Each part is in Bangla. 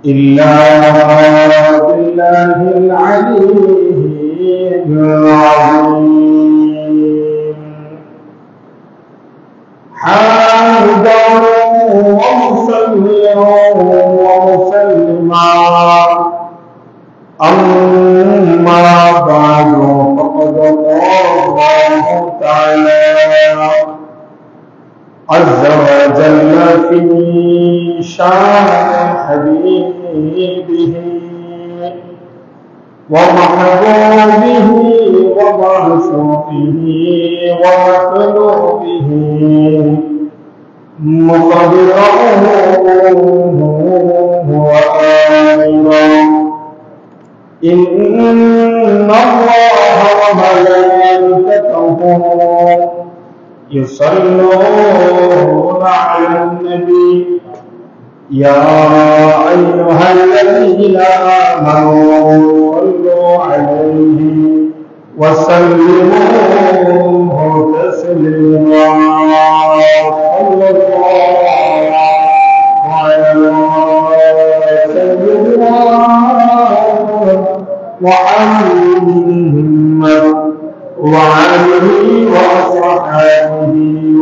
إلا بالله العلي العظيم حامدا ومصليا ومسلما أما بعد فقد قال الله تعالى عز وجل في شان حبيبه ومحبوبه ومعشوقه ومطلوبه مخبرا وآمرا إن الله وملائكته يصلون على النبي يا أيها الذين آمنوا صلوا عليه وسلموا تسليما صلى الله على سيدنا محمد وعليه وصحبه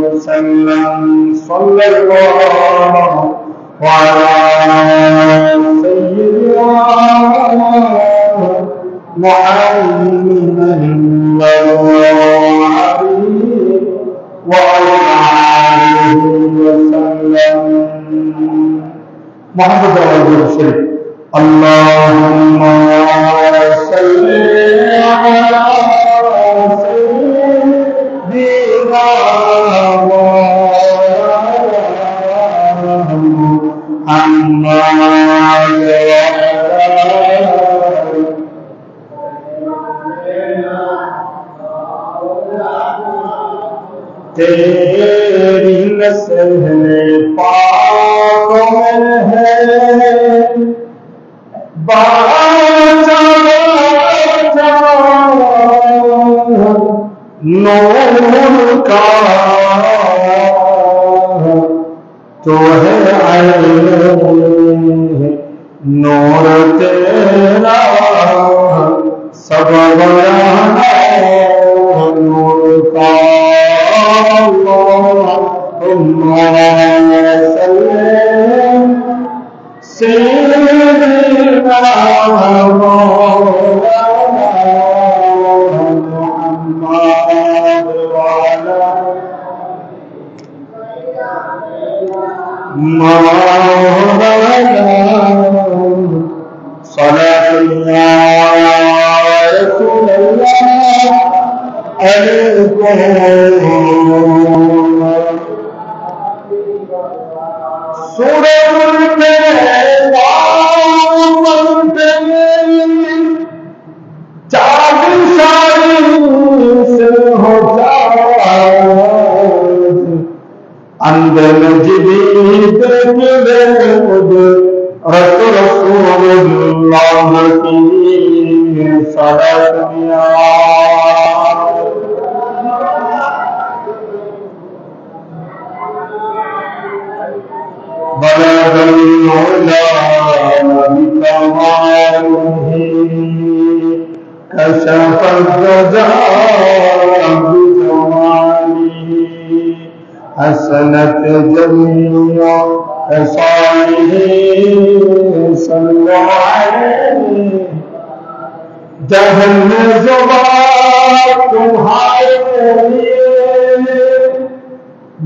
وسلم صلى الله على سيدنا محمد وعلى آله وسلم محمد رسول الله اللهم صل على سيدنا محمد तेरी नस्ल पाक में है बाचा नूर का तो है नूर तेरा सब नूर का حسنت جميع خصاله صلوا عليه जहन ज़ुबान तुम्हारे लिए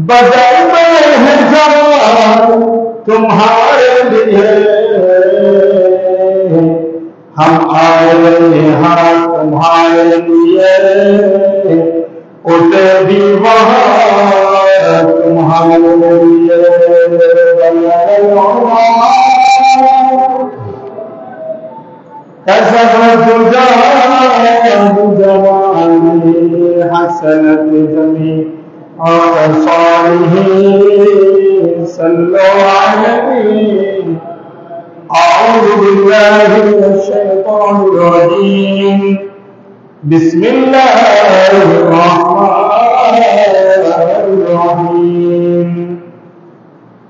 बदल में है जान तुम्हारे लिए हम आए यहाँ तुम्हारे लिए उसे भी वहाँ तुम्हारे लिए कसरत जवानी हसनत जमी और सालिहीन सल्लल्लाहु अलैहि अऊज़ु बिल्लाहि मिनश शैतानिर रजीम बिस्मिल्लाहिर रहमानिर रहीम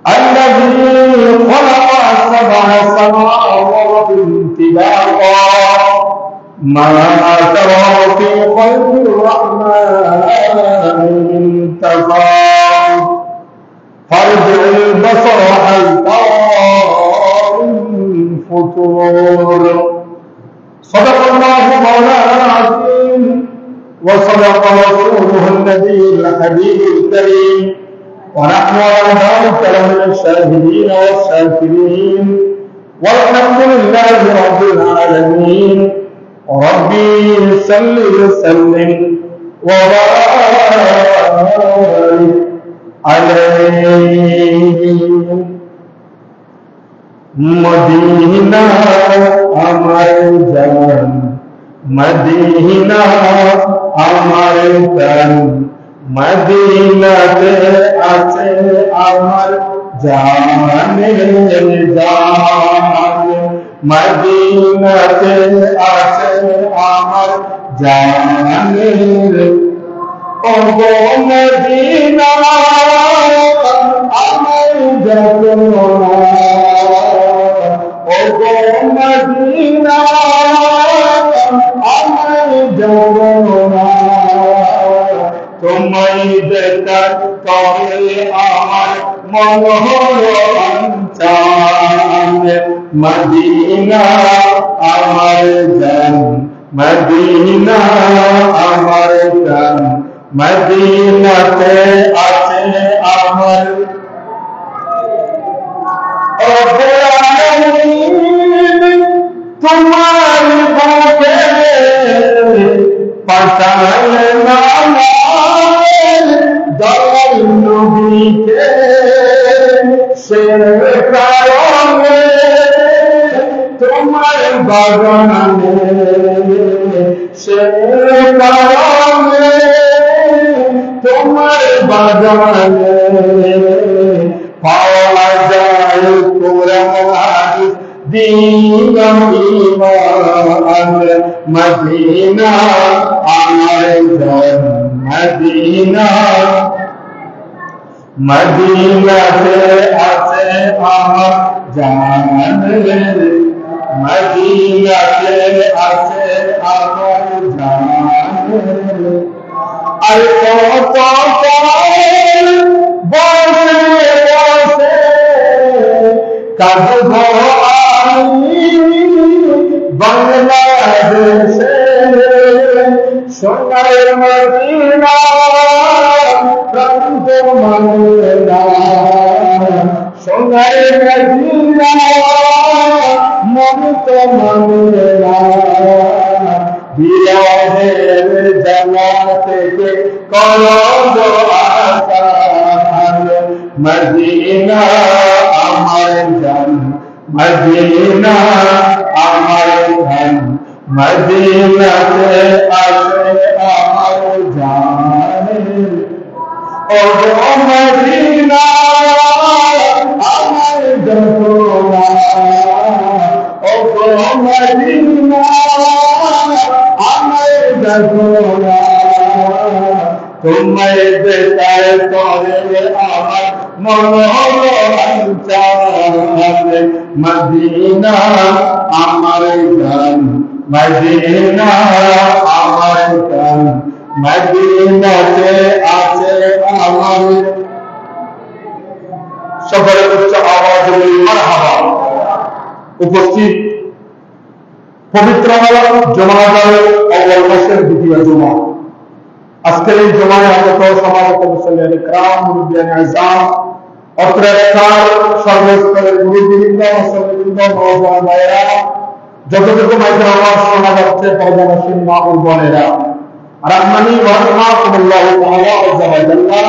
अल्लज़ी खलक़ सबअ समावात ما ترى في خلق الرحمن من تفاوت فارجع البصر هل ترى من فطور صدق الله مولانا العظيم وصدق رسوله النبي الحبيب الكريم ونحن على ذلك لمن الشاهدين والشاكرين والحمد لله رب العالمين ربي صل وسلم وبارك عليه مدینہ আমার জান মদিনা আমার জান মদিনাতে আছে আমার জানের জান মদিনাতে আছে আমার জানের ও গো মদিনা আমার জান ও গো মদিনা আমার জানা তোমায় দেখার তবে আমার মন হলো অঞ্চল মদিনা আমার জান মদিনা আমার জান মদিনাতে আছে আমার তোমার বুকে পাঠালে দয়াল নবীকে সে কারণে তোমার বাগানে সে কারণে তোমার বাগানে পাওয়া যায় কোরআন دین ایمان مدینہ آئے جان مدینہ مدینہ سے آسے آمد جان مدینہ سے آسے آمد جان الفوتا باسے کب বাংলাদেশে সোনার মদিনা প্রান্ত মদিনা সোনার মদিনা মমত মদিনা বিরাজের জানা থেকে করব আশা মদিনা আমার জান মদিনা আমার জান মদিনাতে আছে আমার জান ও মদিনা আমার জানা ও মদিনা আমার জানা তোমায় দেখার পরে আমার মন হলো অঞ্চল মদিনা আমার জান মদিনা আমার জান মদিনাতে আছে আমার সকলে উচ্চ আওয়াজে বলি মারহাবা উপস্থিত পবিত্র জমাদারের অবল মাসের দ্বিতীয় জমা আজকের এই জমায় আগত সমাগত মুসল্লিয়ান ইকরাম মুরব্বিয়ান আযম অত্র এলাকার সর্বস্তরের মুরব্বিবৃন্দ মুসল্লিবৃন্দ নওজওয়ান ভাইয়েরা যতটুকু মাইকের আওয়াজ শোনা যাচ্ছে পর্দানশীল মা ও বোনেরা রাহমানি ওয়া রাহমাতুল্লাহি তাআলা আযজা ওয়া জাল্লা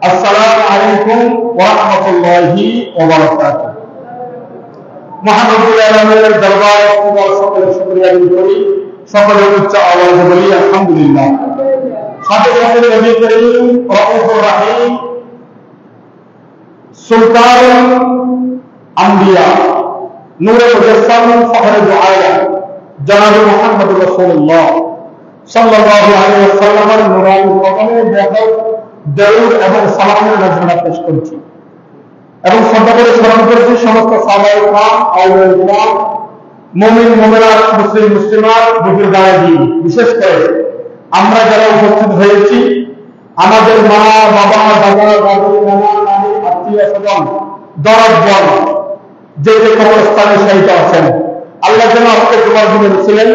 আসসালামু আলাইকুম ওয়া রাহমাতুল্লাহি ওয়া বারাকাতুহু মহান রব্বুল আলামিনের দরবারে সকলে শুকরিয়া আদায় করি সকলে উচ্চ আওয়াজে বলি আলহামদুলিল্লাহ সাথে সাথে নবী করিম রউফুর রহিম সুলতান আম্বিয়া নূরে মুজাসসাম ফখরে দু আলম জনাব মুহাম্মদ রাসূলুল্লাহ সাল্লাল্লাহু আলাইহি ওয়াসাল্লামের নূরানি কদমে বেহদ দরুদ এবং সালামের নজরানা পেশ করছি এবং শ্রদ্ধা করে স্মরণ করছি সমস্ত সাহাবায়ে কিরাম আউলিয়ায়ে কিরাম মুমিন মুমিনাত মুসলিম মুসলিমাত বুজুর্গানে দিন, বিশেষ করে আমরা যারা উপস্থিত হয়েছি, আমাদের মা বাবা দাদা দাদু নানা নানি আত্মীয় স্বজন দরজবন যে যে কবরস্থানে শহীদ আছেন, আল্লাহ যেন আজকে জুমার দিনে ছিলেন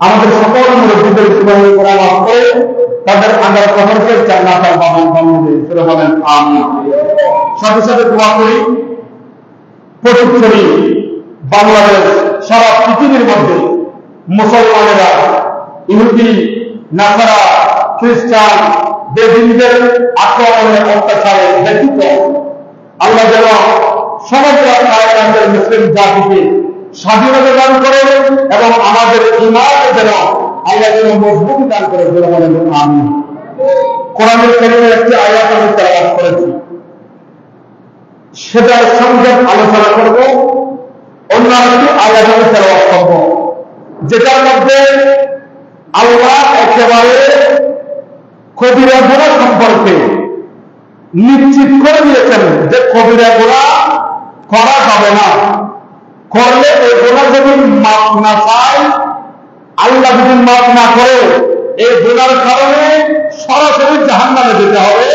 আমাদের সকল মুরব্বীদের জীবনে কোরআন মাফ করে তাদের আগার কবরকে জান্নাতের বাগান বানিয়ে দেন। সুরে বলেন আমিন। সাথে সাথে দোয়া করি প্রতিচ্ছবি বাংলাদেশ সারা পৃথিবীর মধ্যে মুসলমানেরা ইহুদি নাসারা খ্রিস্টান বেদিনদের আক্রমণে অত্যাচারে ব্যতীত আল্লাহ যেন সমগ্র কায়নাতের মুসলিম জাতিকে স্বাধীনতা দান করে এবং আমাদের ঈমান যেন আল্লাহ যেন মজবুতি দান করে। বলেন আমিন। কোরআনের কারিমের একটি আয়াত আমি তেলাওয়াত করেছি, সেটার সংক্ষেপ আলোচনা করব। অন্য একটি আয়াত আমি তেলাওয়াত করব, যেটার মধ্যে আল্লাহ একেবারে কবিরা গুনাহ সম্পর্কে নিশ্চিত করে দিয়েছেন যে কবিরা গুনাহ করা যাবে না, করলে এই গুনাহ যদি মাফ না পায়, আল্লাহ যদি মাফ না করে এই গুনার কারণে সরাসরি জাহান্নামে যেতে হবে।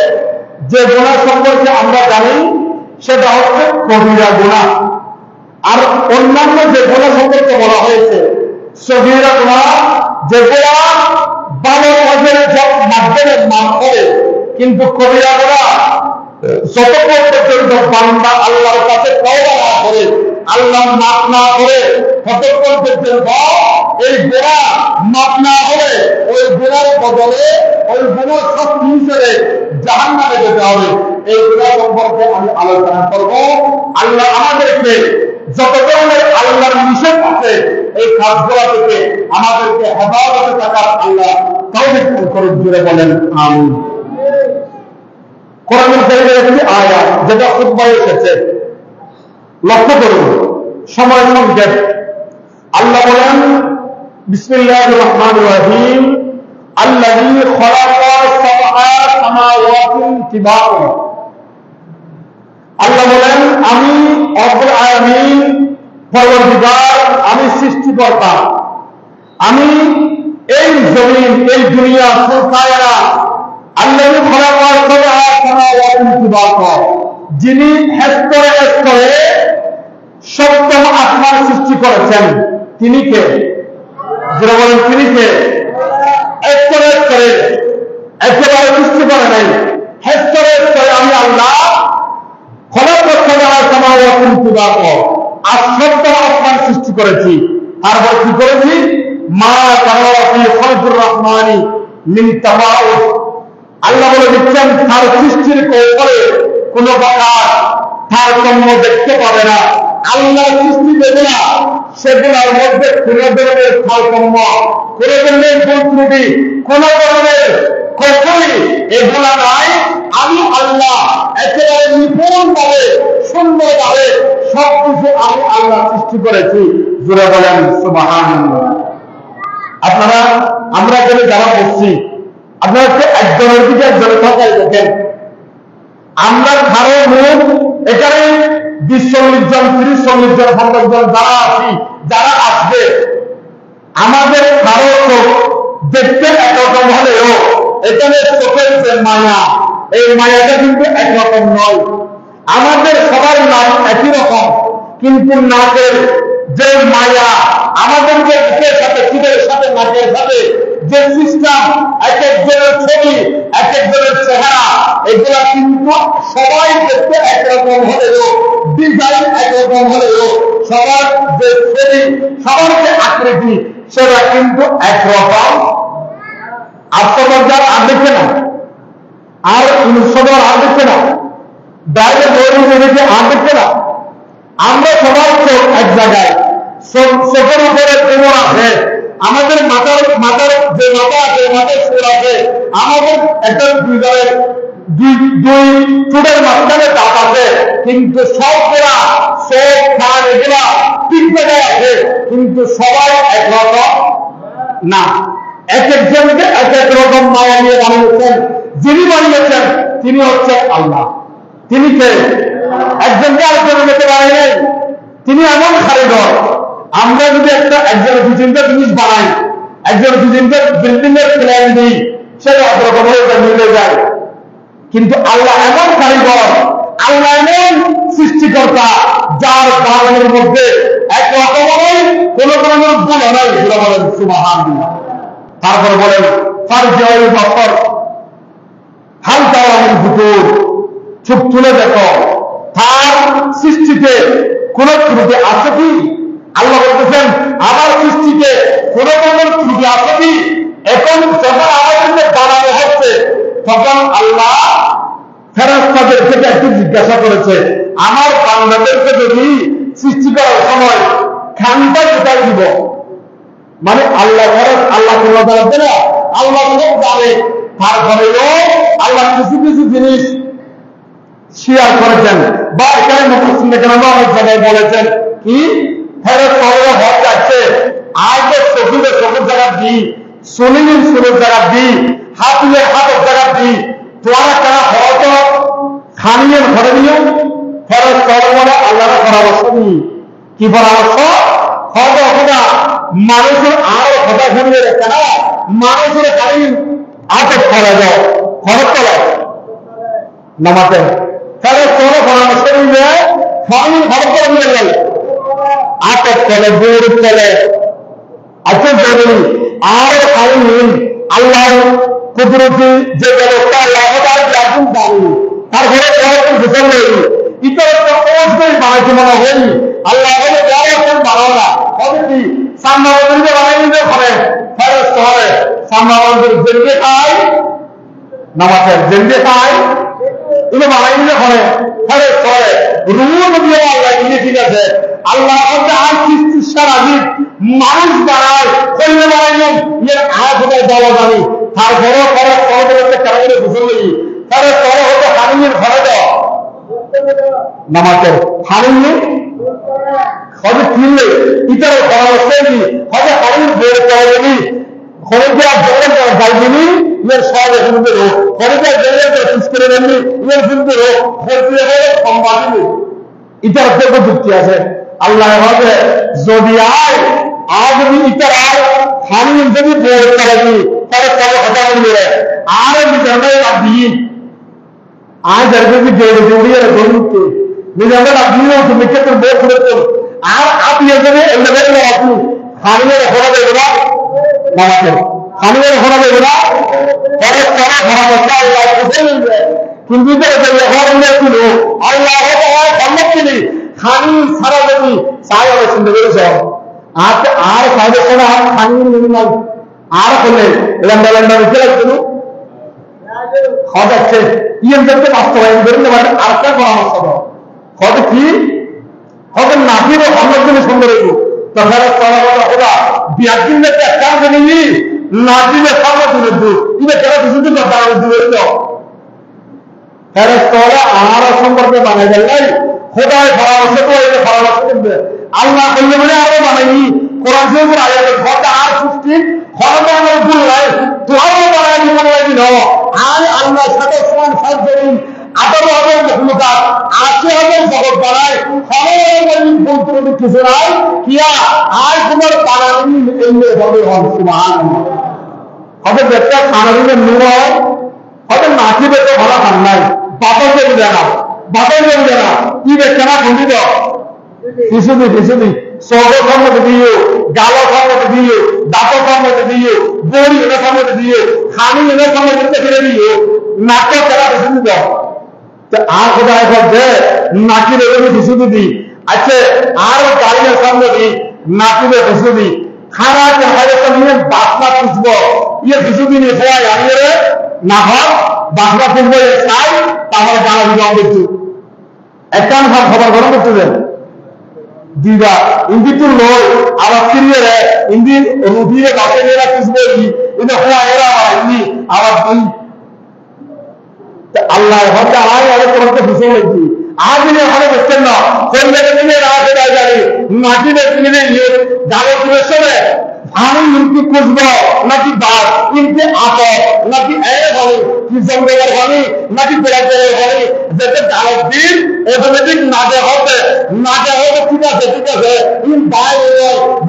যে গুনাহ সম্পর্কে আমরা জানি সেটা হচ্ছে কবিরা গুনাহ। আর অন্যান্য যে গুনাহ সম্পর্কে বলা হয়েছে সগীরা গুনাহ, যেগুলা ভালো কাজের মাধ্যমে মাফ করে, কিন্তু কবিরা গুনাহ যতক্ষণ পর্যন্ত বান্দা আল্লাহর কাছে তওবা না করে, আল্লাহ মাফ না করে, ততক্ষণ পর্যন্ত এই গুনাহ মাফ না হলে ওই গুনার বদলে ওই গুনার শাস্তি হিসেবে জাহান্নামে যেতে হবে। এই গুনাহ সম্পর্কে আমি আলোচনা করব। আল্লাহ আমাদেরকে যত ধরনের আল্লাহর নিষেধ আছে এই কাজগুলো থেকে আমাদেরকে হেফাজতে থাকার আল্লাহ তৌফিক দান করুন। জুড়ে বলেন আমিন। কোরআনের কারিমের একটি আয়াত যেটা খুতবায় এসেছে, লক্ষ্য করুন, সময় সংক্ষেপ। আল্লাহ বলেন বিসমিল্লাহির রহমানির রহিম, আল্লাযী খালাকা সাবআ সামাওয়াতিন তিবাকা। আল্লাহ বলেন আমি রব্বুল আলামিন পরবর্তীকার, আমি সৃষ্টিকর্তা, আমি এই জমিন এই দুনিয়া সুলতানা আল্লাযী খালাকা সাবআ সামাওয়াতিন তিবাকা, যিনি স্তরে স্তরে সপ্তম আসমান সৃষ্টি করেছেন, তিনি কে? যারা বলেন তিনি কে? স্তরে স্তরে একেবারে সৃষ্টি করে নাই, স্তরে স্তরে আমি আল্লাহ আর সপ্তম আসমান সৃষ্টি করেছি। তারপর কি করেছি? মা রহমানি মিন তাফাউত। আল্লাহ বলে দিচ্ছেন তার সৃষ্টির কৌশলে কোন প্রকার তারতম্য দেখতে পাবে না। আল্লাহ সৃষ্টি যেগুলা সেগুলার মধ্যে কোন ধরনের তারতম্য, কোন ধরনের ভুল ত্রুটি, কোন ধরনের কৌশলী এগুলা নাই। আমি আল্লাহ একেবারে নিপুণ ভাবে সুন্দর ভাবে সবকিছু আমি আল্লাহ সৃষ্টি করেছি। জোরে বলেন সুবহানাল্লাহ। আপনারা আমরা এখানে যারা বসছি, আপনারা একজনের দিকে একজনের থাকায় দেখেন, আমরা কারো মুখ এখানে 20-40 জন 30-40 জন 50 জন যারা আছি, যারা আসবে, আমাদের কারো চোখ দেখতে একরকম হলেও এখানে চোখের যে মায়া, এই মায়াটা কিন্তু একরকম নয়। আমাদের সবার নাম একই রকম, কিন্তু নাকের যে মায়া, আমাদের যে মুখের সাথে চুলের সাথে নাকের সাথে যে সিস্টেম, এক একজনের ছবি, এক একজনের চেহারা, এগুলা কিন্তু সবাই দেখতে একরকম হলেও, ডিজাইন একরকম হলেও, সবার যে ছবি, সবার যে আকৃতি, সেটা কিন্তু একরকম। আত্মমর্যাদা আর দেখছে না, আর সবার আর দেখছে না, বাইরে বইকে আর দেখছে না। আমরা সবাই চোখ এক জায়গায়, চোখের উপরে কোমর আছে, আমাদের মাথার যে মাথা আছে, মাথার সুর আছে, আমাদের একটা দুই চুলের মাঝখানে দাঁত আছে, কিন্তু সবগুলা চোখ কান এগুলা ঠিক জায়গায় আছে, কিন্তু সবাই একরকম না। এক একজনকে এক এক রকম মায়া নিয়ে বানিয়েছেন। যিনি বানিয়েছেন তিনি হচ্ছেন আল্লাহ। তিনি কে? একজনকে আরেকজনের মতো বানিয়ে, তিনি এমন কারিগর আমরা যদি একজন অফিসিয়ালটা জিনিস বানাই, একজন অফিসিয়ালটা বিল্ডিং এর প্ল্যান দিই, সেটা অন্যরকম মিলে যায়। কিন্তু আল্লাহ এমন কারিগর, আল্লাহ এমন সৃষ্টিকর্তা, যার বানানোর মধ্যে এক রকমের কোন ধরনের ভুল হয়। বলেন সুবহানাল্লাহ। তারপর বলেন ফারজিউল বাসর হাল তারা মিন ফুতুর, চোখ তুলে দেখো তার সৃষ্টিতে কোন ত্রুটি আছে কি? আল্লাহ বলতেছেন আমার সৃষ্টিতে কোন ধরনের ত্রুটি আছে কি? এখন যখন আমাদের বানানো হচ্ছে তখন আল্লাহ ফেরেশতাদের থেকে একটু জিজ্ঞাসা করেছে, আমার বান্দাদেরকে যদি সৃষ্টি করার সময় খানটা কোথায় দিব? মানে আল্লাহ আল্লাহ কোনো জানতে না, আল্লাহ সব জানে। তারপরেও আল্লাহ কিছু কিছু জিনিস শেয়ার করেছেন, বা এখানে মুফাসসিরিন কেরাম অনেক জায়গায় বলেছেন কি ফেরেশতারা হজ যাচ্ছে, আগে চোখের জায়গা দিই, শরীরের জায়গা দিই, হাতের জায়গা দিই, তোরা তারা হজ খানিয়ে ঘরে নিও। ফেরেশতারা বলে আল্লাহর পরামর্শ নিই। কি পরামর্শ? হজ খোদা মানুষের আরো কথা শুনিয়ে রেখে না, মানুষের খালি আটক করা যাও, খরচ করা নামাতে ফেরেশতারা পরামর্শ নিলে ফাইন খরচ করে নিয়ে গেল, আটক করে দূর করে আচ্ছা জরুরি আরো আইন আল্লাহর কুদরতি যে ব্যবস্থা লাভদার লাগুন দাঁড়ি তারপরে কয়েকজন ঘোষণ নেই ইতর অবশ্যই বানাইতে মনে হয়নি। আল্লাহ বলে যারা বানাও না হবে কি সামনা মন্দিরে বানাই নিতে পারে ফেরত হবে সামনা মন্দির জেন্ডে খায় নামাজের জেন্ডে খায় এটা বানাই নিতে পারে ফেরত হবে রুল দিয়ে আল্লাহ নিয়ে ঠিক আছে। আল্লাহ আর সৃষ্টির আজিব মানুষ বানায় কইলে বানাইলেন এর আয়াত হতে বলা জানি তারপরেও ফেরত সহজে কেন করে ঘোষণ নেই ফেরত সহ হতে হারিয়ে ঘরে দেওয়া নামাজের হারিয়ে হয়তো কিনলে ইতারে পরামর্শ নি হয়তো হারিয়ে বের করেনি খরিদে আর জলের যাইনি এর সহজে শুনতে হোক খরিদে জলের ফিস করে নেননি এর শুনতে হোক খরিদে হলে সম্মানী ইতার থেকে যুক্তি আছে। আল্লাহ ভাবে যদি আয় আজ ইতার আর হারিয়ে যদি বের করেনি তাহলে তবে কথা বলবে আর নিজের দিন आज अर्जुन की जोड़ी जोड़ी है दोनों के निजाम अभी हो तो मिक्के तो बहुत करते हो आप ये जगह लेवल में आपको खाने में होना देगा नमस्ते खाने में होना देगा और सारा खाना बच्चा अल्लाह को दे देंगे किंतु तो ये होने में क्यों हो अल्लाह हो तो है सम्मत के लिए खाने सारा जमी सारे वाले जिंदगी से आप आर सारे को आप खाने में नहीं माल आर को ले लंबा लंबा निकल चलो হজ আছে ইয়েদেরকে বাস্তবায়ন করে নেওয়ার আরেকটা পরামর্শ দাও হজ কি হজের নাফির ও হজের জন্য সুন্দর হইব তখন ওরা বিয়াদিনের একটা জানি নাজিবে সর্বত দূর ইবে যারা দুজন দাঁড়ানো দূর হইল ফেরেশতারা আর সম্পর্কে বানাই দেয় খোদায় পরামর্শ করে এটা পরামর্শ করবে আল্লাহ বললে মানে আরো বানাইনি কোরআন শরীফের আয়াতে খোদা আর সৃষ্টি খোদা আমার ভুল নাই তোমরা বানাইনি বানাইনি না আর আল্লাহ সাথে সমান সাথ দেন 18,000 মখলুকাত 80,000 জগৎ বানায় সবাই বলতে কিছু নাই কিয়া আর তোমার বানানি এমনি হবে সুবহানাল্লাহ হবে একটা খানারিনের নূর হয় হবে নাচিবে তো ভালো খান নাই বাতাস দেবে না বাতাস দেবে না কি দেখছে না খন্ডিত কিছুদিন সব সম্মতি দিয়ে গাল সম্মতি দিয়ে দাঁত সম্মতি দিয়ে বড়ি এনে সম্মতি দিয়ে খানি এনে সম্মতি ফেলে দিয়ে নাটক করা বেশি দাও আর কোথায় করছে নাকির এগুলো কিছু দিদি আচ্ছা আরো গাড়ির সম্মতি নাকিরে কিছু দিই খারাপ হয়তো নিয়ে বাসনা পুষবো ইয়ে কিছুদিন সবাই আনিয়ে না হয় বাসনা পুষবো চাই তাহলে গাড়া দিবে অবশ্যই একটা খবর গরম করতে দেন দিদা ইন্দি তো নয় আবার ফিরিয়ে রে ইন্দি রুটিয়ে বাসে মেয়েরা খুঁজবে কিন্তু হওয়া এরা ইন্দি আবার তুই আল্লাহ হয়তো আয় অনেক তোমাকে ভীষণ লাগছি আজ দিনে ওখানে দেখছেন না কোন জায়গায় দিনে রাখে যায় জানি মাটিতে কিনে নিয়ে যাবো তুলে চলে আমি ইন্দি খুঁজবো নাকি বাস ইন্দি আত নাকি এ বলি কি জঙ্গলের বলি নাকি বেড়াতে বলি যাতে গালের দিন অটোমেটিক না হতে নাজা হবে ঠিক আছে ইন দায়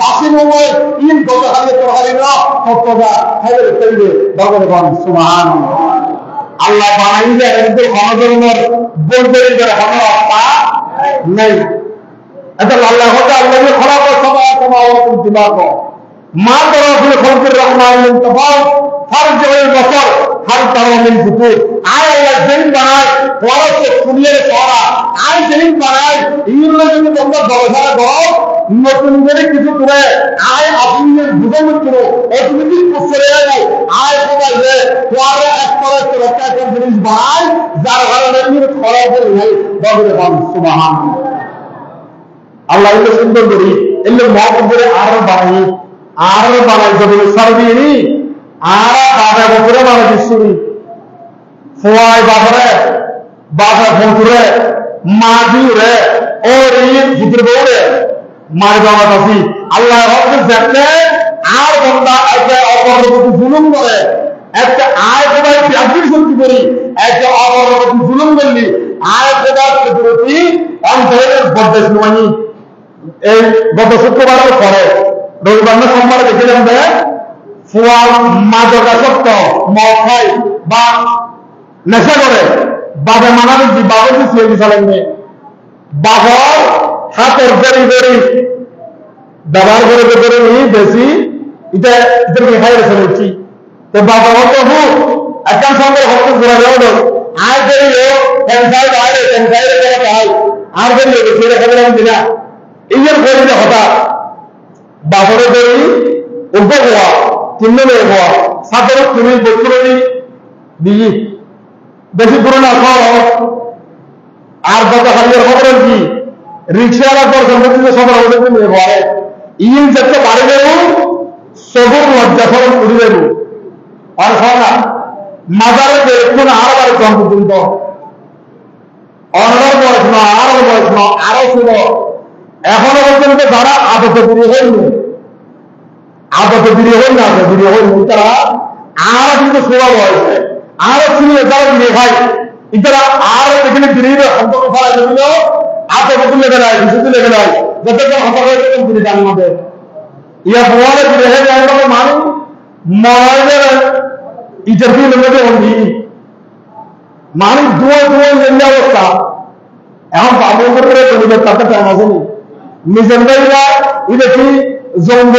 বাসি নয় ইন কত হারিয়ে তো হারি না কতটা খাইলে ফেলবে ভগবান সুবহানাল্লাহ আল্লাহ বানাইলে এদের ক্ষণজন্মর বলতে ক্ষমতা নেই এটা আল্লাহ হতে আল্লাহ খলাক সামাওয়াতি দিমাগ মা তরফে খলকের রহমান তফাউত ফরজ ওয়াল বসর হর তারামিন ফুতুর আয় আল্লাহ জমিন বানায় ওয়ারস দুনিয়ার সারা আয় জমিন বানায় ইউরো যদি তোমরা দরজারা দাও নতুন করে কিছু করে আয় আপনি বুঝে করো অটোমেটিক করে যাও আয় বলে ওয়ারে একবারে রক্ষা করে জিনিস বানায় যার কারণে এর খলাক নেই ভগবান সুবহানাল্লাহ আল্লাহ এত সুন্দর করি এলে মহব্বত করে আর বানাই যদি সারবিনি আর বাবা বকরে মানে বিশ্বরি ফোয়াই বাবা ফোঁকুরে মাদিউরে ওর এই ভিতরে বউরে মার বাবা দাসি আল্লাহ রব্বুল দেখতে আর বন্দা একটা অপরবর্তী জুলুম করে একটা আয় খোদার ব্যাপী শক্তি করি একটা অপরবর্তী জুলুম করলি আয় খোদার প্রতি অন্তরের বরদাস নয় এই গত শুক্রবার পরে রবিবার সোমবার দেখছিলাম যে ফুয়া মাদকাসক্ত মদ খায় বা নেশা করে বাবা মানাবে যে বাবা যে ছেলে চালেন বাবার হাতের বেরি ব্যবহার করে নিয়ে বেশি এটা এদেরকে খাই রেখে বলছি তো বাবা হতো হুক একখান সঙ্গে হতো ঘোরা যাও আয় বেরিয়ে ক্যান্সার বাইরে ক্যান্সারের জায়গাতে হয় আর বেরিয়ে ছেলে খাবে দিনা এই যে বলিলে হঠাৎ বাবরে বেরি উল্টো হওয়া চিহ্ন হওয়া সাথে তুমি বছরই দিই বেশি পুরোনো আর কত হারিয়ে খবরের কি রিক্সাওয়ালা পর সম্পত্তিতে সবার হতে ঘরে ইন যাতে বাড়ি দেবো সবুর লজ্জা সবর উড়ি দেবো আর না মাজারে একটু আর বাড়ি সম্পত্তি অনার বয়স না আরো বয়স না আরো ছিল এখনো পর্যন্ত যারা আদতে ফিরিয়ে হয়নি তারা আরো কিন্তু সোয়া বয়সে আরো ছিল তারা ফিরে খায় ইতারা আরো এখানে ফিরিয়ে সম্পর্ক ফেলা যেগুলো আদতে লেগে নেয় বিশুদ্ধি লেগে নেয় যতক্ষণ সম্পর্ক হয়েছে ফিরে যান আমাদের ইয়া ফোয়ারে ফিরে হয়ে যায় মানুষ মনের ইটার মধ্যে হন্দি মানুষ দুয়ে লেগে অবস্থা এখন বাবু করে তাতে টাইম আসেনি নিজের ভাইরা ইলেকি জঙ্গ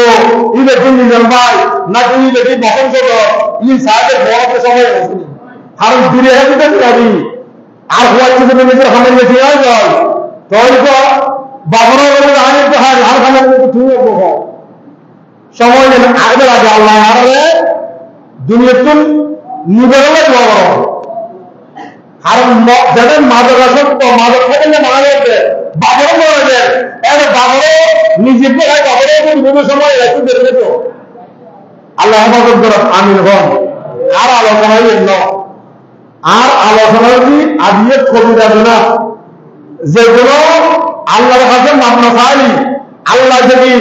ইলেকি নিজের ভাই নাকি ইলেকি বহন করো ই সাহেবের বড় সময় আসেনি আর দূরে হেঁটে যাবি আর হওয়ার কিছু নিজের হামের বেশি হয়ে যায় তখন তো বাবুরও বলে আমি তো হয় আর খানের তুমি সময় আগে লাগে আল্লাহ আরে দুনিয়াতুল নিবেদনে বড় আর যাদের মাদকাসক্ত মাদক থেকে মারা গেছে বাবরও মারা যায় এর বাবরও নিজের দেখায় বাবরও বিভিন্ন সময় একটু বেড়ে যেত আল্লাহ হেফাজত করে আমির হন আর আলোচনায় এল আর আলোচনা কি আদিয়ে কবি যাবে না যেগুলো আল্লাহর কাছে মান্য চাই আল্লাহ যদি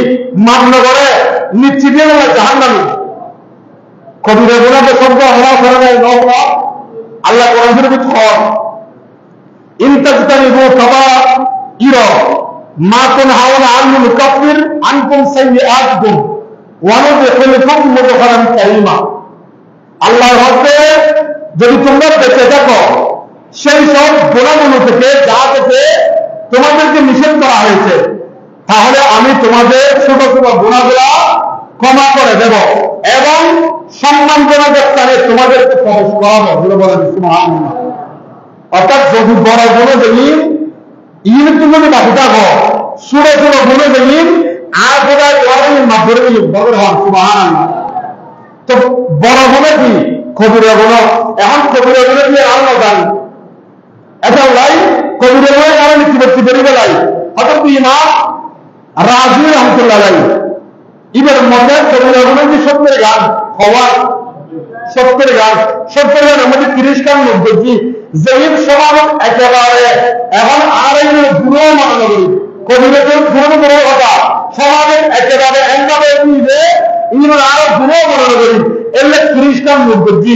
মান্য করে নিশ্চিত জাহান নামি কবিরা গুণাকে শব্দ হওয়া করে নেয় নকলা আল্লাহ কোরআন শরীফে কয় ইনতাজতানিবু কাবাইরা মা তুনহাউনা আনহু নুকাফির আনকুম সাইয়্যাতিকুম ওয়া নুদখিলুকুম মুদখালান কারীমা আল্লাহর হতে যদি তোমরা বেঁচে থাকো সেই সব গুনাহগুলো থেকে যা থেকে তোমাদেরকে নিষেধ করা হয়েছে তাহলে আমি তোমাদের ছোট ছোট গুনাহগুলো ক্ষমা করে দেব এবং সম্মানজনক স্থানে তোমাদেরকে প্রবেশ করাবো বলে বলেন সুবহানাল্লাহ অর্থাৎ যদি বড় গুণ দেখি ইন তুমি বাকি থাকো ছোট ছোট গুণ দেখি আর বোধহয় ওয়ারের মাধ্যমে বলে হন সুবহানাল্লাহ তো বড় গুণে কি কবিরা গুণ এখন কবিরা গুণে দিয়ে আলো জানি এটা লাই কবিরা গুণে কারণে কি করতে বেরিয়ে লাই হঠাৎ ইমাম রাজি রহমতুল্লাহ লাই এবার মধ্যে কবিরা গুণে কি সত্যের গান হওয়ার সত্যের গান আমাদের 30 গান মধ্যে জয়ীব সমাজ একেবারে এখন আর এই গুণ মানা করি কবিরাদের গুণ বড় কথা সমাজের একেবারে একভাবে নিয়ে ইমান আরো গুণ মানা করি এলে 30 গান মধ্যে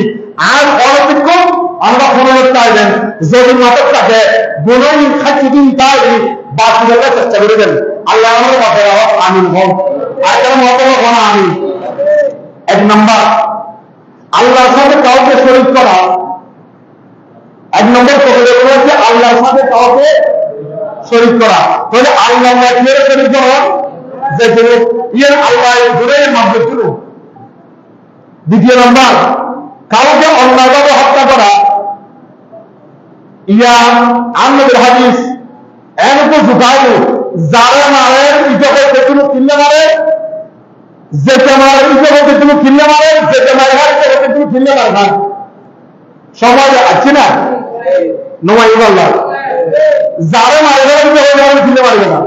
আর অনতিক্রম আমরা 15 চাইবেন যদি নাটক থাকে গুনাহ খাচ্ছি দিন তাই বাকি দেওয়ার চেষ্টা করে দেন আল্লাহ আমার কথা আমিন হন আর তার মতো কোন আমিন এক নাম্বার আল্লাহর সাথে কাউকে শরীক করা এক নম্বর কবিরা গুনাহ হচ্ছে আল্লাহর সাথে কাউকে শরীক করা তাহলে আল্লাহ এর শরীক করা যে ইয়ের আল্লাহ গুনাহের মধ্যে ছিল দ্বিতীয় নম্বর কাউকে অন্যায়ভাবে হত্যা করা ইয়া আনবীর হাদিস এরকম ঝুঁকাইলো যারা মারে ইজকে দেখুন কিনলে মারে যেটা মারে ইজকে দেখুন কিনলে মারে যেটা মারে ইজকে দেখুন কিনলে মারে সমাজে আছে না নয় আল্লাহ যারা মারে ইজকে কিনলে মারবে না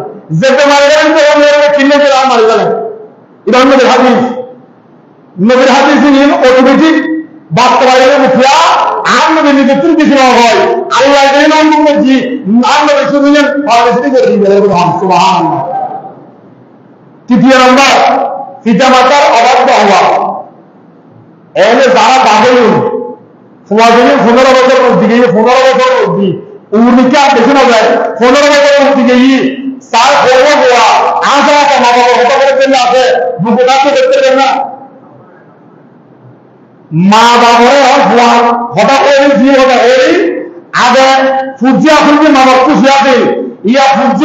যেটা মারে ইজকে কিনলে যে আর মারবে না এটা আনবীর হাদিস নবীর হাদিস নিয়ে অটোমেটিক বাস্তবায়নের মুখিয়া আর নবী নিজে তুলতে শোনা হয় আল্লাহ এই নাম বলছি আর নবী শুনলেন ফারসি করে দিলেন সুবহানাল্লাহ তৃতীয় নম্বর পিতামাতার অবাধ্য হওয়া এনে যারা বাবুল সমাজে 15 বছর অবধি 15 বছর অবধি উনিকা বেশি না যায় 15 বছর অবধি গিয়ে তার করবো হওয়া আশা মা বাবা হত্যা করে জন্য আছে বুকুটাকে দেখতে দেন না মা বাবারে হঠাৎ করে দিয়ে হঠাৎ এই আগে সূর্যা সূর্য মা বাবা খুশি আছে ইয়া সূর্য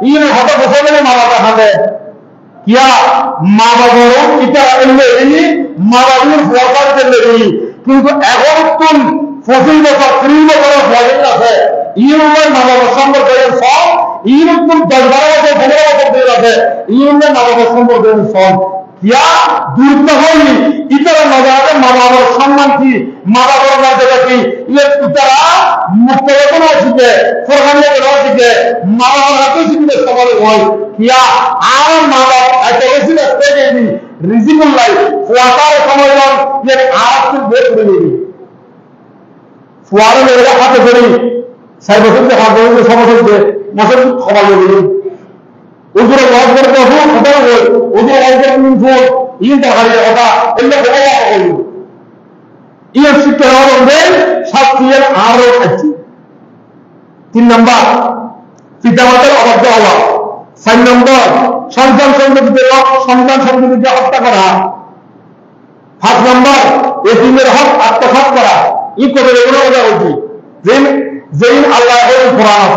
ইয়ে হঠাৎ বসে মা বাবা খাবে কিয়া মা বাবারও এটা এলে মা বাবার ফোয়ার করলে কিন্তু এখন তুম 25 বছর 30 বছরের ফলেন আছে ইউনের মা বাবার সম্পর্কের সব ইউন 10-12 বছর 15 বছর দিয়ে আছে ইউনের মা বাবার সম্পর্কের সব কিয়া দুর্গ হয়নি ইতারা নজরে মা বাবার সম্মান কি মা বাবার মর্যাদা কি ইতারা মুক্ত বেতন শিখে ফরহানিয়া বেতন শিখে মা বাবার হাতে শিখলে সবার হয় কিয়া আর মা বাবা এত বেশি থেকে রিজিকুল লাইফ ফুয়াতার সময় যে আর একটু বের করে দিবি ফুয়ারে মেয়েরা হাতে ধরি 6 বছর থেকে হাত ধরে সমস্যা মাসের খবর দিবি ওগুলো ওয়াজ করতে হবে খবর হয় ওগুলো ওয়াজ করতে ফোন ইন দেখালে কথা এগুলো বলা হলো ইয়ে শিক্ষা হবে শাস্ত্রীয় আরো আছে 3 নম্বর পিতামাতার অবাধ্য হওয়া 4 নম্বর সন্তান সন্ততিকে হত্যা করা 5 নম্বর এতিমের হক আত্মসাৎ করা ই করে এগুলো বলা হচ্ছে যেদিন আল্লাহ কোরআন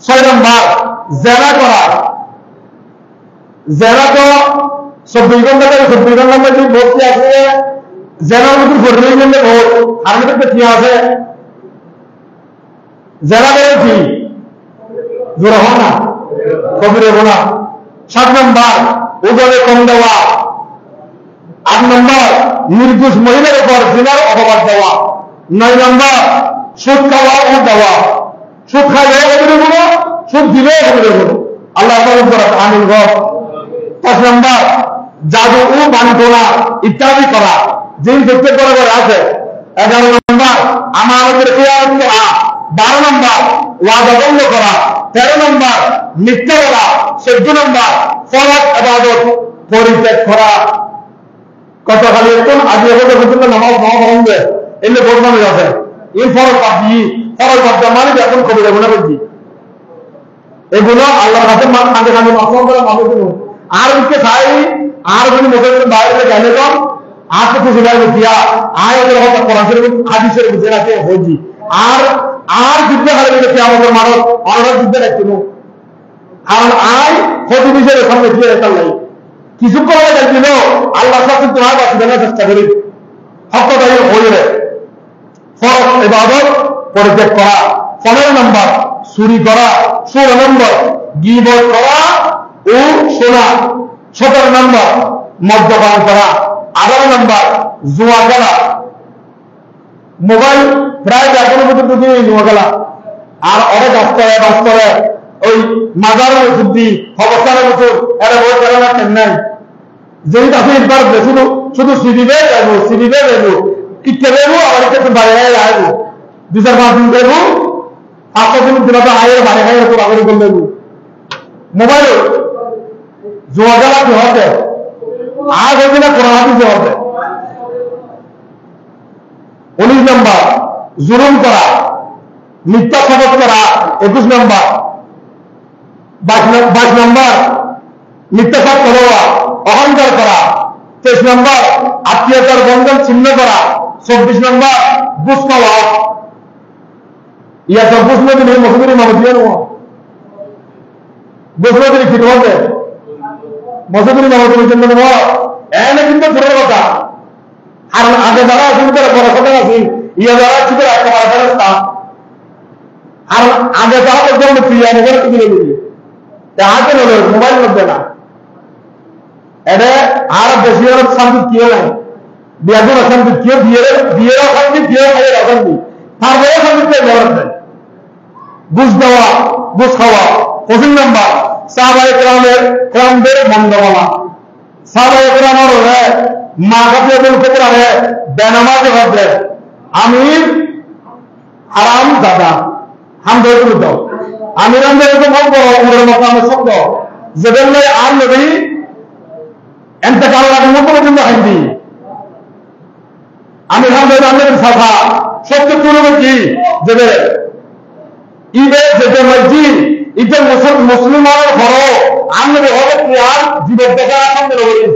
6 নম্বর জেনা করা জেনা তো 24 ঘন্টা থেকে 24 ঘন্টার মধ্যে ভর্তি আছে জেনার মধ্যে ভর্তি করলে ভোট আর মধ্যে কি আছে জেনা করে কি জোর হয় না কবিরে গোনা 7 নম্বর ওজনে কম দেওয়া 8 নম্বর নির্দোষ মহিলার উপর জিনার অপবাদ দেওয়া 9 নম্বর সুদ খাওয়া ও দেওয়া সুদ খাইলে কবিরে গোনা সুদ দিলে কবিরে গোনা আল্লাহ আমিন গো 10 নম্বর জাদু ও বানটোনা ইত্যাদি করা জিন প্রত্যেক করে আছে 11 নম্বর আমাদের খেয়াল 12 নম্বর ওয়াদা ভঙ্গ করা 13 নম্বর মিথ্যা বলা 14 নম্বর ফরজ ইবাদত পরিত্যাগ করা কত খালি কোন আজ পর্যন্ত নামাজ হবে এলে বর্ণনা আছে এই ফরজ বাদ মানে এখন কবিরা গুনাহ বলছি এগুলো আল্লাহর কাছে কাঁদে কাঁদে মাফ করে মানুষ আর উনকে চাই আর যদি মুসলমান বাইরে গেলে তো আর তো খুশি লাগবে দিয়া আর ওদের কথা কোরআন শরীফ হাদিসের বুঝে রাখে হইজি আর যুদ্ধ হারে গেলে কি আমাদের মানুষ অনেক যুদ্ধ রাখছিল কারণ আয় হয়তো বিষয়ের সামনে দিয়ে রাখার নাই কিছু করে দেখছিল আল্লাহ সাথে তোমার কাছে জানার চেষ্টা করি হকদারি হয়ে ফরজ ইবাদত পরিত্যাগ করা 15 নম্বর চুরি করা 16 নম্বর গীবত করা ও শোনা 17 নম্বর মদ্যপান করা 18 নম্বর জুয়া খেলা মোবাইল প্রায় এখনো পর্যন্ত জুয়া খেলা আর অনেক বাস্তবে ওই মাজারের বুদ্ধি অবস্থানের বছর এটা বই খেলা না চেন্নাই যেই তাকে একবার শুধু সিডিবে দেবো কিটকে দেবো আবার একটু বাইরে আসবো 2-4-5 দিন দেবো 5 দিন দিন আয়ের বাইরে খাই একটু আগে করে দেবো মোবাইল জুয়া খেলা কি হবে আর হয়েছে না কোরআন হাদিসে হবে 19 নম্বর জুলুম করা মিথ্যা শপথ করা 21 নম্বর, 22 নম্বর মিথ্যা সাক্ষ্য দেওয়া, অহংকার করা, 23 নম্বর আত্মীয়তার বন্ধন ছিন্ন করা, 24 নম্বর ঘুষ খাওয়া। ইয়া 24 নদী মসজিদের ইমামতি ঘুষ নদী ঠিক হবে মসজিদের ইমামতির জন্য এনে কিন্তু পুরো কথা। আর আগে যারা আছেন তারা পড়াশোনা আছেন, ইয়া যারা আছে তারা একেবারে ফেরস্তা। আর আগে যারা একদম প্রিয়া মোবাইল কিনে দিবি হাতে নেবে, মোবাইল নেবে না। এটা আর বেশি শান্তি কেউ নাই, বিয়াদের অশান্তি কেউ, বিয়ের অশান্তি কেউ, খাইয়ের অশান্তি, তারপরে শান্তি কেউ ব্যবহার দেয়। ঘুষ দেওয়া, ঘুষ খাওয়া। 25 নম্বর সাহাবায়ে কেরামদের মন্দ বলা। সাহাবায়ে কেরামের মা কাছে বলতে পারে বেনামাজ হবে আমির হারাম দাদা হাম ধরে দাও আমির আমাদের বলবো ওদের মতো আমার শব্দ যেদের আর নবী এতেকাল লাগানো পর্যন্ত হাইদি আমির আমাদের সাফা সত্য চুরবে কি যেদের ঈদে যেতে মসজিদ ঈদে মুসলমানের ঘর আমি হবে আর জীবন দেখা সামনে রয়েছে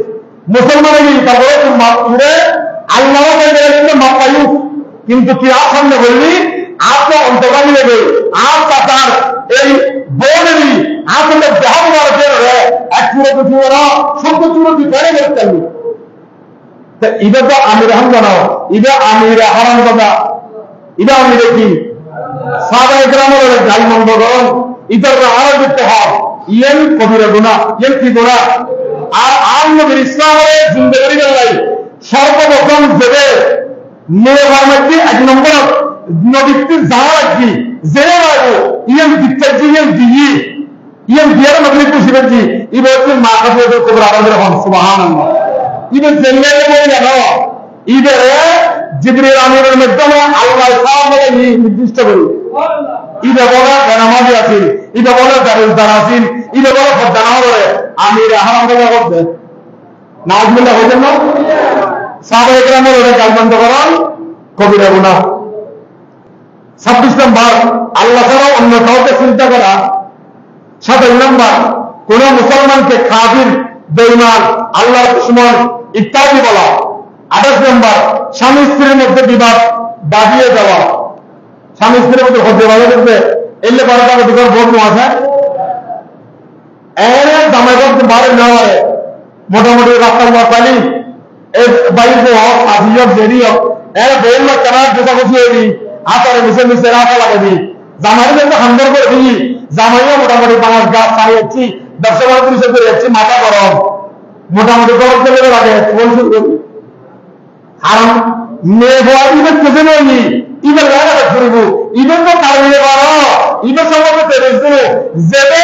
মুসলমানের তারপরে উড়ে আল্লাহ মাপায়ু কিন্তু কি আর সামনে বললি आपको अंतर्गामी लगे आप तार बोली आपने जहां मारते रहे सब चूरो की पहले करते हैं तो इधर तो आमिर हम बनाओ इधर आमिर हराम बता इधर आमिर की सादा इकराम और जाली मंगोगन इधर का आरब इत्तेहाद ये कबीरा गुना ये की गुना आम लोग इस्लाम है जिंदगी में लाई शर्त बकम जगह मेरे घर में की एक नंबर নবীর জানা কি জেনে রাখো ইয়াম দিচ্ছি ইয়াম দিই ইয়াম দিয়ার মধ্যে খুশিবেজি ইবনে মা কাছে কবর আমাদের হন সুবহানাল্লাহ ইবে জেনে বই জানো ইবে জিবরিল আমিরের মাধ্যমে আল্লাহ সামনে নির্দিষ্ট করে ইবে বলা নামাজি আছে ইবে বলা দারুদার আছে ইবে বলা ফদানা করে আমির হারাম বলা করতে নাজমুল্লাহ হইছেন না সাহাবায়ে কেরামের ওরা গালবন্ধ করার কবিরা গুনাহ 26 নম্বর আল্লাহ ছাড়া অন্য কাউকে চিন্তা করা 27 নম্বর কোন মুসলমানকে কাফির বেঈমান আল্লাহর দুশমন ইত্যাদি বলা 28 নম্বর স্বামী স্ত্রীর মধ্যে বিবাদ বাঁধিয়ে দেওয়া স্বামী স্ত্রীর মধ্যে হতে ভালো করতে এলে বারোটা দুটোর ভোট আছে এর দামে করতে বারে নেওয়া হয় মোটামুটি রাস্তার পানি এই বাড়িতে হোক আজিও জেরি হোক এর বেল কেনা যেটা খুশি হয়নি আতারে মিশে মিশে রাখা লাগবে জামাইয়ের জন্য হান্ডার করে দিই জামাইয়া মোটামুটি 5 গাছ চালিয়েছি ব্যবসা বাণিজ্য মিশে করে যাচ্ছি মাথা গরম মোটামুটি গরম চলে লাগে আর মেয়ে হওয়া ইভেন খুঁজে নেয়নি ইভেন লাগাতে ঘুরবো ইভেন তো কারণে বারো ইভেন সম্পর্কে পেরেছে যেতে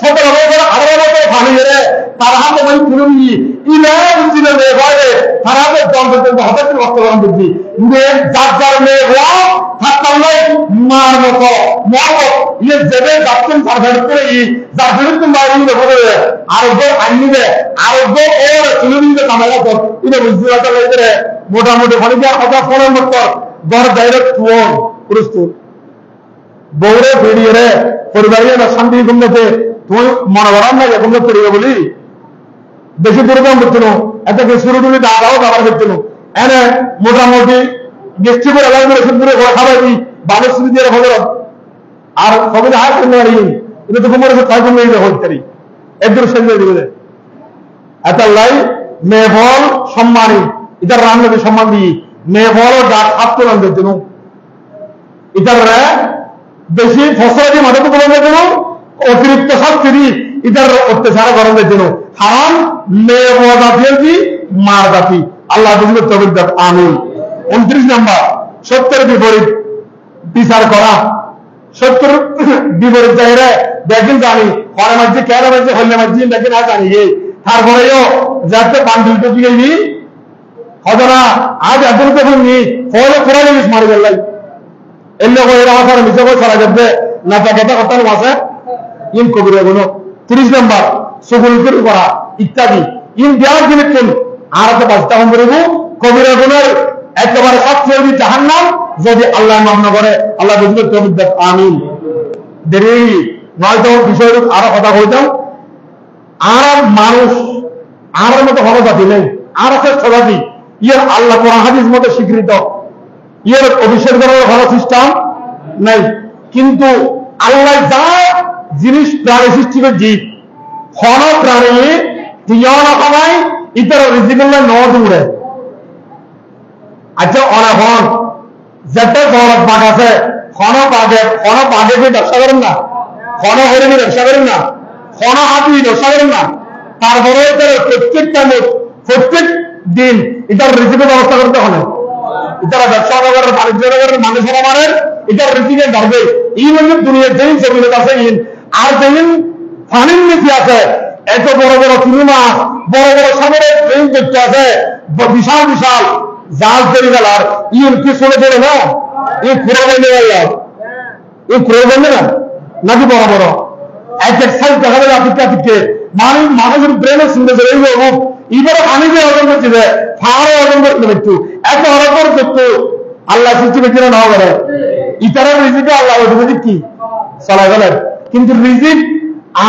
17 বছর 18 বছর ফানি রে তার হাতে মানে তুলে নিই ইভেন ইঞ্জিনের মেয়ে হয় তার হাতে দল পর্যন্ত হঠাৎ রক্ত গরম বুদ্ধি মেয়ে যার যার মেয়ে হওয়া থাকতাম নয় মার মতো মহবত ইয়ে যেতে যাচ্ছেন সার্ভেট করে যার বিরুদ্ধে মারি বলে আরোগ্য আইনিবে আরোগ্য ওর তুলে নিতে কামাই কর এটা বুঝতে পারতে মোটামুটি ফলে যে কথা ফোনের মতো ঘর ডাইরেক্ট ফোন প্রস্তুত বউরে বেরিয়ে রে পরিবারের শান্তি গুণতে তুমি মনে করার না এখন করিবে বলি বেশি দুর্গম করছিল এত শুরু তুমি দাদাও দাবার করছিল এনে মোটামুটি গেস্টি করে এলাকা করে সুন্দর ঘর খাবাই বালের সুবিধা দিয়ে খবর আর খবর হাত করতে পারি এটা তো তোমার ছয় কমে হতে পারি একদম সেজে দিবে এত লাই মেয়ে ফল সম্মানী এটার রান্নাকে সম্মান দিই মেয়ে বড় গাছ হাত তোলানোর জন্য এটার বেশি ফসলাদি মাঠে তোলানোর জন্য অতিরিক্ত শাস্তি এটার অত্যাচার করানোর জন্য হারাম মেয়ে বড় জাতি মার জাতি আল্লাহ বুঝলে তবিক দাত আমিন 29 নম্বর সত্যের বিপরীত বিচার করা সত্যের বিপরীত জায়গা দেখেন জানি হরে মাঝে কেন মাঝে হলে মাঝে দেখেন আর জানি তারপরেও যাতে বান্ডুল টুকি গেলি হবে না আজ এত নি ফলে কোরআন ইংলিশ মারি গেলাই এর লোক এরা আমার মিশে করে ছড়া যাবে না তাকে কথা আছে ইন কবিরা গুণ 30 নম্বর সুগুল করা ইত্যাদি ইন দেওয়ার জিনিস আর তো বাস্তা হম করিব কবিরা গুণের একেবারে সবচেয়ে জাহান্নাম যদি আল্লাহ মাফ না করে। আল্লাহ বুঝবে তৌফিক দাও, আমিন। দেরি নয়তো বিষয় আরো কথা কইতাম। আর মানুষ আর মতো ভালো জাতি নেই, আর আছে সজাতি ইয়ার আল্লাহ কোরআন হাদিস মতো স্বীকৃত, ইয়ার অভিষেক করার ভালো সিস্টেম নাই। কিন্তু আল্লাহ যা জিনিস প্রাণী সৃষ্টি করে জীব হন প্রাণী তিয়ন খানায় ইতার রিজিকুল্লাহ ন দূরে। আচ্ছা অনাহন যেটা গরব পাক আছে হন পাগে ব্যবসা করেন না, হন হরিণী ব্যবসা করেন না, হন হাতি ব্যবসা করেন না, তারপরে প্রত্যেকটা প্রত্যেক দিন এটার রিজিকের ব্যবস্থা করতে হবে। এটারা ব্যবসা নগরের বাণিজ্য নগরের মানুষের আমাদের এটার রিজিকে ধরবে। এই মানে দুনিয়ার যেই জমিন আছে ইন আর যেদিন ফানির নীতি আছে, এত বড় বড় সিনেমা বড় বড় সাগরের ট্রেন দেখতে আছে, বিশাল বিশাল জাহাজ তৈরি গেলার ইন কি শুনে চলে না, এই খুঁড়ে বন্ধে গেল, এই খুঁড়ে বন্ধে না নাকি বড় বড় এক এক সাইড দেখা যাবে আপিকে আপিকে মানুষের ব্রেনের শুনতে চলে এই রূপ এবারে আমি যে অর্জন করছি যে ফাড়ে অর্জন করতে একটু এত অর্জন করতে আল্লাহ সৃষ্টি করতে না করে ইতারা রিজিকে আল্লাহ রিজিক কি চলা গেলেন। কিন্তু রিজিক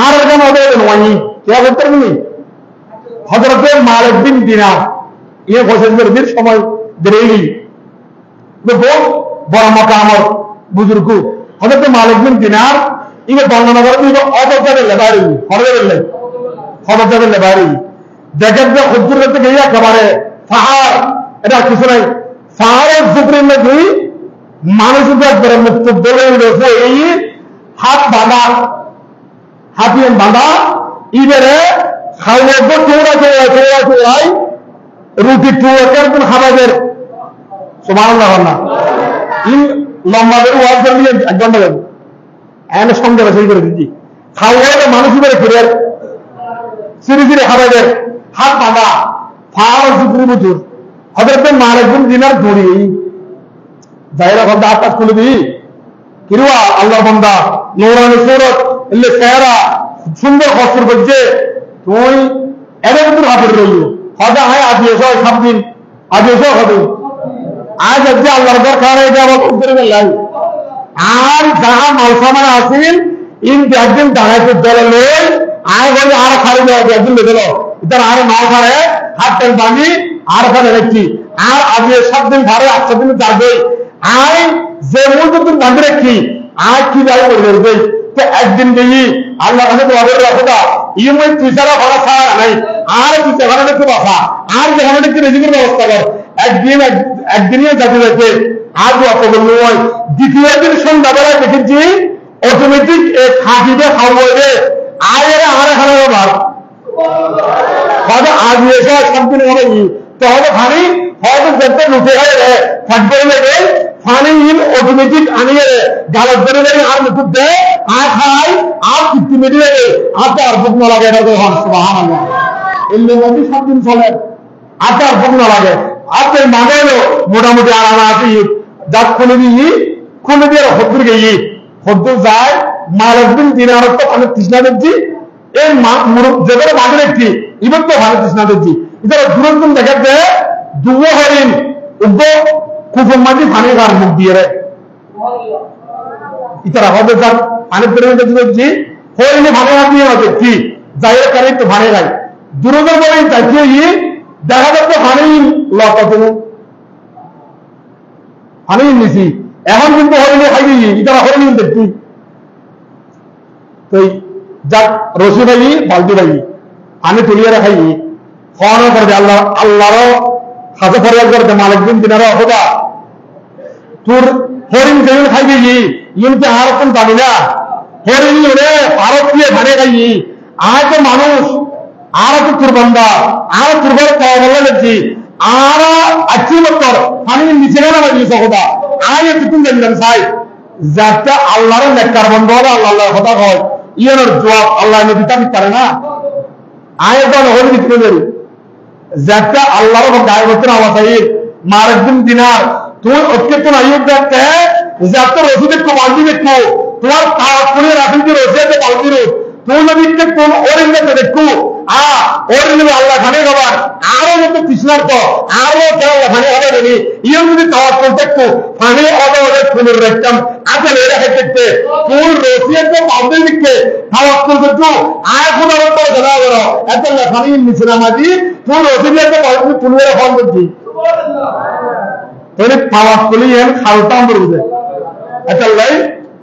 আর এখন হবে নয় কে করতে পারবি হযরতে মালিক বিন দিনার ইয়ে বছরের সময় দেরি বড় মাকামত বুজুর্গ হযরতে মালিক বিন দিনার ইয়ে বর্ণনা করে অবদানের লেবারি হরদের হযরতের লেবারি দেখেন যে হুজুর করতে গিয়ে একেবারে পাহাড় এটা কিছু নাই, পাহাড়ের জুপরির মধ্যে মানুষের একবারে মুক্ত বলে রয়েছে এই হাত বাঁধা হাতিয়ে বাঁধা ইবারে খাওয়া চৌড়াই রুটি টুয়ার কোন খাবারের সুবহানাল্লাহ না ইন লম্বা করে ওয়াজ করলে এক ঘন্টা যাবে এনে সঙ্গে সেই করে দিচ্ছি খাওয়া মানুষ ইবারে ফিরে সিঁড়ি সিঁড়ি খাবারের হাত বাঁধা ফাড় জুপরি বুঝুর হযরত মালিক বিন দিনার দড়ি যাইরা বন্ধা হাত খুলে দিই কিরুয়া আল্লাহ বন্ধা নূরানি সুরত এলে চেহারা সুন্দর কসর করছে তুই এর ভিতর হাতের রইল হদা হয় আজ এসো 7 দিন আজ এসো হবে আজ আজ আল্লাহর দরকার এটা আবার করে গেলাই আর যাহা মালসামায় আসিল ইন একদিন দাঁড়াইতে দলে লই আয় বলে আর খালি একদিন লেগে গেল ইতার আর নাও খারে হাত তেল বাঁধি আর খানে রেখি আর আজ 7 দিন ধারে 8 দিন যাবে আয় যে মূল তুমি বাঁধে রেখি আয় কি যাই করে দেবে তো একদিন গিয়ে আল্লাহ কাছে তো অবর রাখা ইমই তুইসারা ভাড়া ছাড়া নাই আর তুই যেখানে দেখতে বাসা আর যেখানে দেখতে রেজিকের ব্যবস্থা কর একদিনই যাতে যাচ্ছে আজ অত বললো হয় দ্বিতীয় দিন সন্ধ্যাবেলায় দেখেছি অটোমেটিক খাঁটিতে খাওয়া আয়ের আর এখানে ভাব হয়তো আজ এসে 7 দিন হবে তাহলে খানি হয়তো যেতে লুটে গেলে থাকবে লেগে ফানি ইন অটোমেটিক আনিয়ে গালত করে দেয় আর মুখ দেয় আর খাই আর তৃপ্তি মেটিয়ে আর ভোগ না লাগে এটা তো সুবহানাল্লাহ এমনি মধ্যে 7 দিন চলে আর ভোগ না লাগে আপনার মানে মোটামুটি আর আনা আছে যাক খুলে দিয়ে হদ্দুর গিয়ে হদ্দুর যায় মালিক বিন দিনার তো অনেক তৃষ্ণা দেখছি এই যেগুলো বাঁধে দেখছি ইভেন তো ভালো তৃষ্ণা দেখছি এদের দূরত্ব দেখাচ্ছে দুবো হরিণ উগ্র কুকুর মাঝে পানি গার মুখ দিয়ে রে ইতারা হবে যাক পানি পরিমাণ দেখছি হরিণে ভালো হাত দিয়ে দেখছি যাই কারে তো ভালো গাই দূরত্ব বলে চাইছে দেখা যাচ্ছে পানি লতা তুমি পানি নিছি এখন কিন্তু হরিণে খাই ইতারা হরিণ দেখছি তো যাক রসি ভাই বালতি ভাই আমি তুলিয়ে রাখাই খাওয়ানো করবে আল্লাহরও হাতে ফরিয়াদ করতে মালিক বিন দিনারও হোদা তোর হরিণ যেমন খাইবি ইনকে আর কোন পাবি না হরিণ ওরে ভারত দিয়ে ভাড়ে খাই আর তো মানুষ আর তো তোর বান্দা আর তোর ঘরে খাওয়া বলে দেখছি আর আচ্ছি বছর আমি নিচে না দিয়েছ হোদা আয় একটু জানলাম সাই যাতে আল্লাহর নেককার বন্ধ হবে আল্লাহ কথা হয় ইয়ানোর জবাব আল্লাহ দিতে পারে না আয় তো হল দিতে পারি যাতে আল্লাহর গায়ে করতে না আওয়াজ মালিক বিন দিনার তুই ওকে তো আইয়ুব দেখতে যাতে রসি দেখো বালতি দেখো তোমার তাড়াতাড়ি রাখি যে রসি আছে বালতি রোজ তুই যদি কোন ওরিন্দে দেখো ওরিন্দে আল্লাহ খানে খাবার আরো কিন্তু কৃষ্ণার তো আরো কেউ ফানি হবে বলি ইয়ে যদি খাওয়ার করতে ফানি হবে ওদের ফুলের রাখতাম আসলে এরা খেতে ফুল রসিয়ে তো পাবলিক দিকে খাওয়ার করতে আর ফুল আমার তো জানা গেল এত ফানি নিচে নামাজি ফুল রসিয়ে তো পাবলিক ফুলের ফল করছি তাহলে খাওয়ার করলে খাওয়াতাম বলবে আচ্ছা লাই